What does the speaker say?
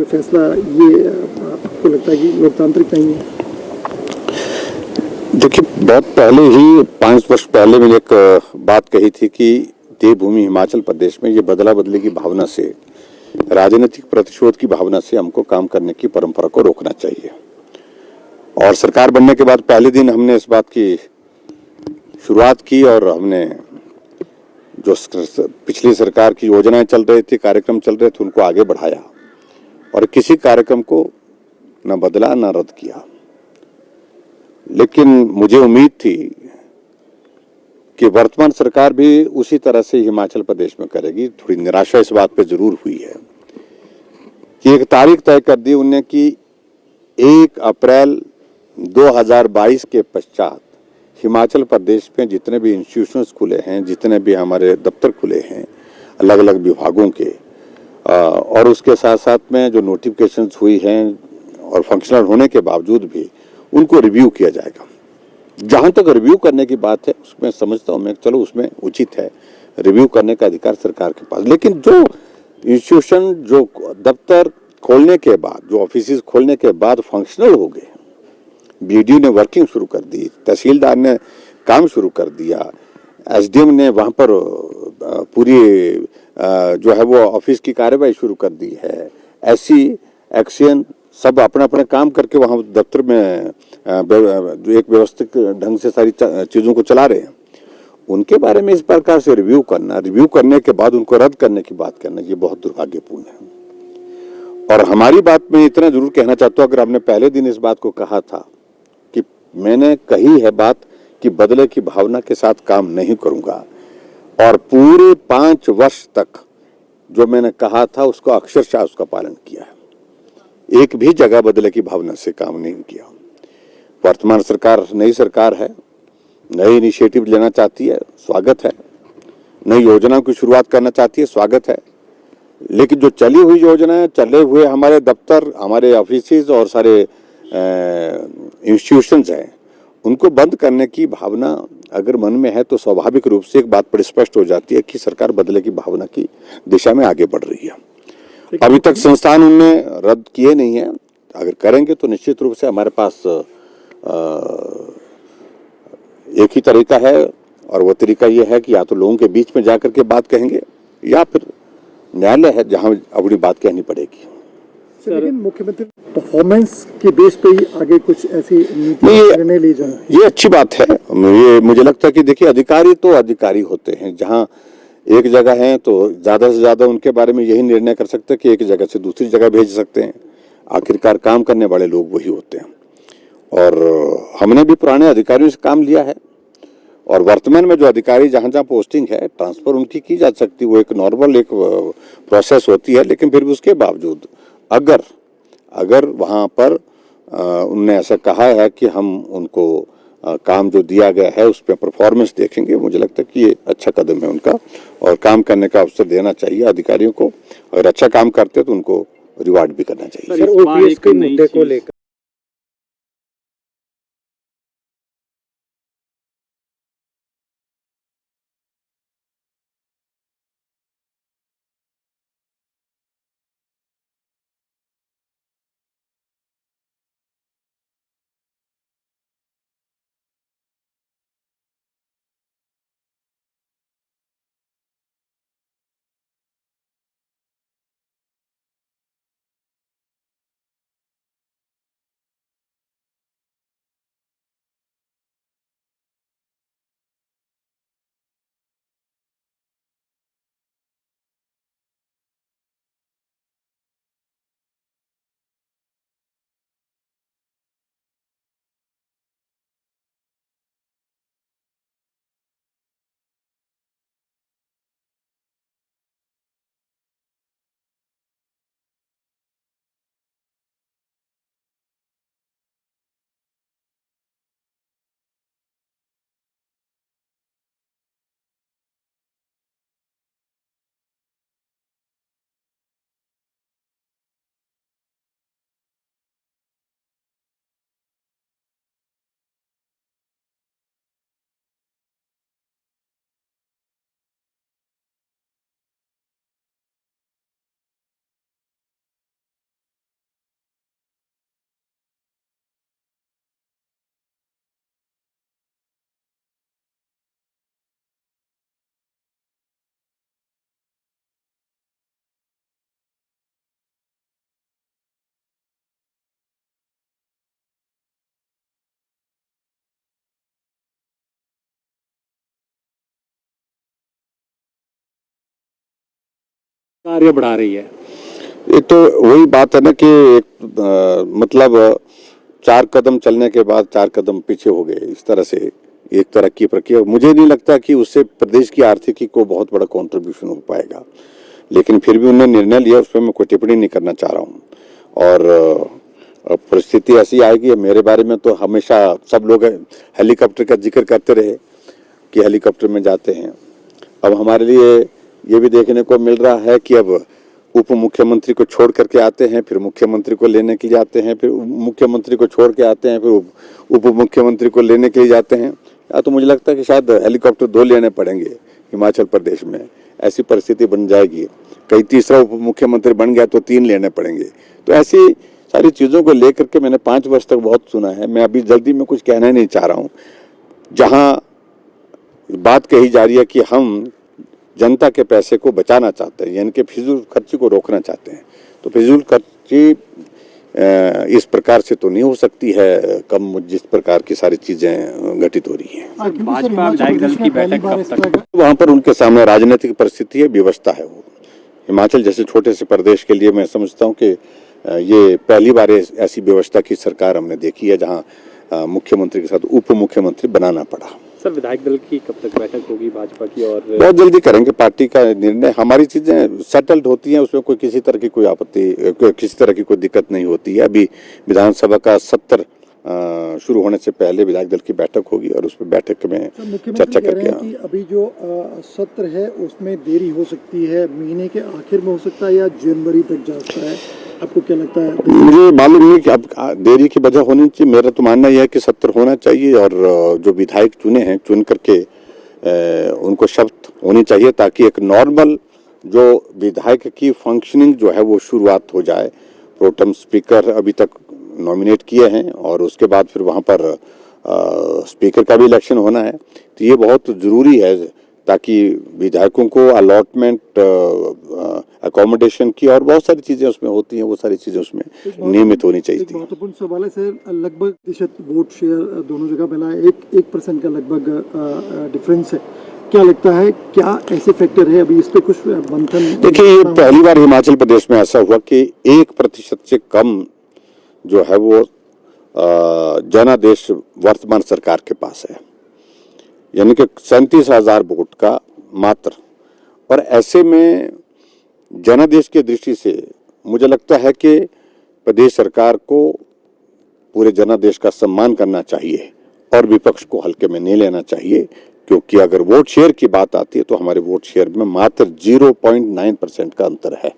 फैसला ये आपको लगता है कि लोकतांत्रिक नहीं है? देखिए, बहुत पहले ही 5 वर्ष पहले मैंने एक बात कही थी कि देवभूमि हिमाचल प्रदेश में ये बदला बदली की भावना से, राजनीतिक प्रतिशोध की भावना से हमको काम करने की परंपरा को रोकना चाहिए। और सरकार बनने के बाद पहले दिन हमने इस बात की शुरुआत की और हमने जो पिछली सरकार की योजनाएं चल रही थी, कार्यक्रम चल रहे थे, उनको आगे बढ़ाया और किसी कार्यक्रम को न बदला न रद्द किया। लेकिन मुझे उम्मीद थी कि वर्तमान सरकार भी उसी तरह से हिमाचल प्रदेश में करेगी। थोड़ी निराशा इस बात पे जरूर हुई है कि एक तारीख तय कर दी उन्होंने कि 1 अप्रैल 2022 के पश्चात हिमाचल प्रदेश में जितने भी इंस्टीट्यूशंस खुले हैं, जितने भी हमारे दफ्तर खुले हैं अलग अलग विभागों के, और उसके साथ साथ में जो नोटिफिकेशंस हुई हैं और फंक्शनल होने के बावजूद भी उनको रिव्यू किया जाएगा। जहां तक रिव्यू करने की बात है उसमें समझता हूं मैं, चलो उसमें उचित है, रिव्यू करने का अधिकार सरकार के पास। लेकिन जो इंस्टीट्यूशन, जो दफ्तर खोलने के बाद, जो ऑफिस खोलने के बाद फंक्शनल हो गए, बीडीओ ने वर्किंग शुरू कर दी, तहसीलदार ने काम शुरू कर दिया, एसडीएम ने वहां पर पूरी जो है वो ऑफिस की कार्रवाई शुरू कर दी है, एससी एक्शन सब अपने अपने काम करके वहां दफ्तर में जो एक व्यवस्थित ढंग से सारी चीजों को चला रहे हैं, उनके बारे में इस प्रकार से रिव्यू करना, रिव्यू करने के बाद उनको रद्द करने की बात करना, ये बहुत दुर्भाग्यपूर्ण है। और हमारी बात में इतना जरूर कहना चाहता हूं, अगर हमने पहले दिन इस बात को कहा था कि मैंने कही है बात कि बदले की भावना के साथ काम नहीं करूंगा, और पूरे 5 वर्ष तक जो मैंने कहा था उसको अक्षरशः उसका पालन किया है। एक भी जगह बदले की भावना से काम नहीं किया। वर्तमान सरकार नई सरकार है, नई इनिशिएटिव लेना चाहती है, स्वागत है। नई योजनाओं की शुरुआत करना चाहती है, स्वागत है। लेकिन जो चली हुई योजनाएं, चले हुए हमारे दफ्तर, हमारे ऑफिस और सारे इंस्टीट्यूशंस हैं, उनको बंद करने की भावना अगर मन में है तो स्वाभाविक रूप से एक बात बड़ी स्पष्ट हो जाती है कि सरकार बदले की भावना की दिशा में आगे बढ़ रही है। अभी तक संस्थान उनने रद्द किए नहीं है, अगर करेंगे तो निश्चित रूप से हमारे पास एक ही तरीका है, और वो तरीका ये है कि या तो लोगों के बीच में जाकर के बात कहेंगे या फिर न्यायालय है जहां अपनी बात कहनी पड़ेगी। लेकिन मुख्यमंत्री परफॉर्मेंस के बेस पे ही आगे कुछ ऐसी निर्णय ली जाए, ये अच्छी बात है। ये मुझे लगता है कि देखिए, अधिकारी तो अधिकारी होते हैं, जहां एक जगह है तो ज्यादा से ज्यादा उनके बारे में यही निर्णय कर सकते हैं कि एक जगह से दूसरी जगह भेज सकते हैं। आखिरकार काम करने वाले लोग वही होते हैं, और हमने भी पुराने अधिकारियों से काम लिया है, और वर्तमान में जो अधिकारी जहां जहां पोस्टिंग है, ट्रांसफर उनकी की जा सकती है, वो एक नॉर्मल एक प्रोसेस होती है। लेकिन फिर भी उसके बावजूद अगर वहां पर उनने ऐसा कहा है कि हम उनको काम जो दिया गया है उस पर परफॉर्मेंस देखेंगे, मुझे लगता है कि ये अच्छा कदम है उनका, और काम करने का अवसर देना चाहिए अधिकारियों को। अगर अच्छा काम करते तो उनको रिवार्ड भी करना चाहिए। सर, ओपीएस के मुद्दे को लेकर कार्य बढ़ा रही है। ये तो वही बात है ना कि मतलब 4 कदम चलने के बाद 4 कदम पीछे हो गए, इस तरह से एक तरक्की प्रक्रिया। मुझे नहीं लगता कि उससे प्रदेश की आर्थिकी को बहुत बड़ा कंट्रीब्यूशन हो पाएगा, लेकिन फिर भी उन्होंने निर्णय लिया, उस पर मैं कोई टिप्पणी नहीं करना चाह रहा हूँ। और परिस्थिति ऐसी आएगी, मेरे बारे में तो हमेशा सब लोग हेलीकॉप्टर का जिक्र करते रहे कि हेलीकॉप्टर में जाते हैं। अब हमारे लिए ये भी देखने को मिल रहा है कि अब उप मुख्यमंत्री को छोड़ करके आते हैं, फिर मुख्यमंत्री को लेने के लिए आते हैं, फिर मुख्यमंत्री को छोड़ के आते हैं, फिर उप मुख्यमंत्री को लेने के लिए जाते हैं। या तो मुझे लगता है कि शायद हेलीकॉप्टर 2 लेने पड़ेंगे हिमाचल प्रदेश में, ऐसी परिस्थिति बन जाएगी। कहीं तीसरा उप मुख्यमंत्री बन गया तो 3 लेने पड़ेंगे। तो ऐसी सारी चीज़ों को लेकर के मैंने 5 वर्ष तक बहुत सुना है। मैं अभी जल्दी में कुछ कहना नहीं चाह रहा हूँ। जहाँ बात कही जा रही है कि हम जनता के पैसे को बचाना चाहते हैं, यानी कि फिजूल खर्ची को रोकना चाहते हैं, तो फिजूल खर्ची इस प्रकार से तो नहीं हो सकती है कम, जिस प्रकार की सारी चीजें घटित हो रही हैं। भाजपा विधायक दल की बैठक कब तक? वहां पर उनके सामने राजनीतिक परिस्थिति है, व्यवस्था है। वो हिमाचल जैसे छोटे से प्रदेश के लिए मैं समझता हूँ कि ये पहली बार ऐसी व्यवस्था की सरकार हमने देखी है जहाँ मुख्यमंत्री के साथ उप मुख्यमंत्री बनाना पड़ा। सर, विधायक दल की कब तक बैठक होगी भाजपा की? और बहुत जल्दी करेंगे। पार्टी का निर्णय, हमारी चीजें सेटल्ड होती हैं, उसमें कोई किसी तरह की कोई आपत्ति, किसी तरह की कोई दिक्कत नहीं होती है। अभी विधानसभा का सत्र शुरू होने से पहले विधायक दल की बैठक होगी और उसमें बैठक में चर्चा करके कि अभी जो सत्र है उसमें देरी हो सकती है, महीने के आखिर में हो सकता है या जनवरी तक जा सकता है, आपको क्या लगता है? मुझे मालूम नहीं कि अब देरी की वजह होनी चाहिए। मेरा तो मानना यह है कि सत्र होना चाहिए और जो विधायक चुने हैं चुन करके उनको शपथ होनी चाहिए, ताकि एक नॉर्मल जो विधायक की फंक्शनिंग जो है वो शुरुआत हो जाए। प्रोटेम स्पीकर अभी तक नॉमिनेट किए हैं और उसके बाद फिर वहाँ पर स्पीकर का भी इलेक्शन होना है, तो ये बहुत ज़रूरी है ताकि विधायकों को अलॉटमेंट, अकोमोडेशन की और बहुत सारी चीज़ें उसमें होती हैं, वो सारी चीज़ें उसमें नियमित होनी चाहिए थी। महत्वपूर्ण सवाल है सर, लगभग प्रतिशत वोट शेयर दोनों जगह मिला है, 1% का लगभग डिफरेंस है। क्या लगता है, क्या ऐसे फैक्टर है, अभी इस पे कुछ मंथन? देखिए, ये पहली बार हिमाचल प्रदेश में ऐसा हुआ कि 1% से कम जो है वो जनादेश वर्तमान सरकार के पास है, यानी कि 37,000 वोट का मात्र। और ऐसे में जनादेश की दृष्टि से मुझे लगता है कि प्रदेश सरकार को पूरे जनादेश का सम्मान करना चाहिए और विपक्ष को हल्के में नहीं लेना चाहिए, क्योंकि अगर वोट शेयर की बात आती है तो हमारे वोट शेयर में मात्र 0.9% का अंतर है।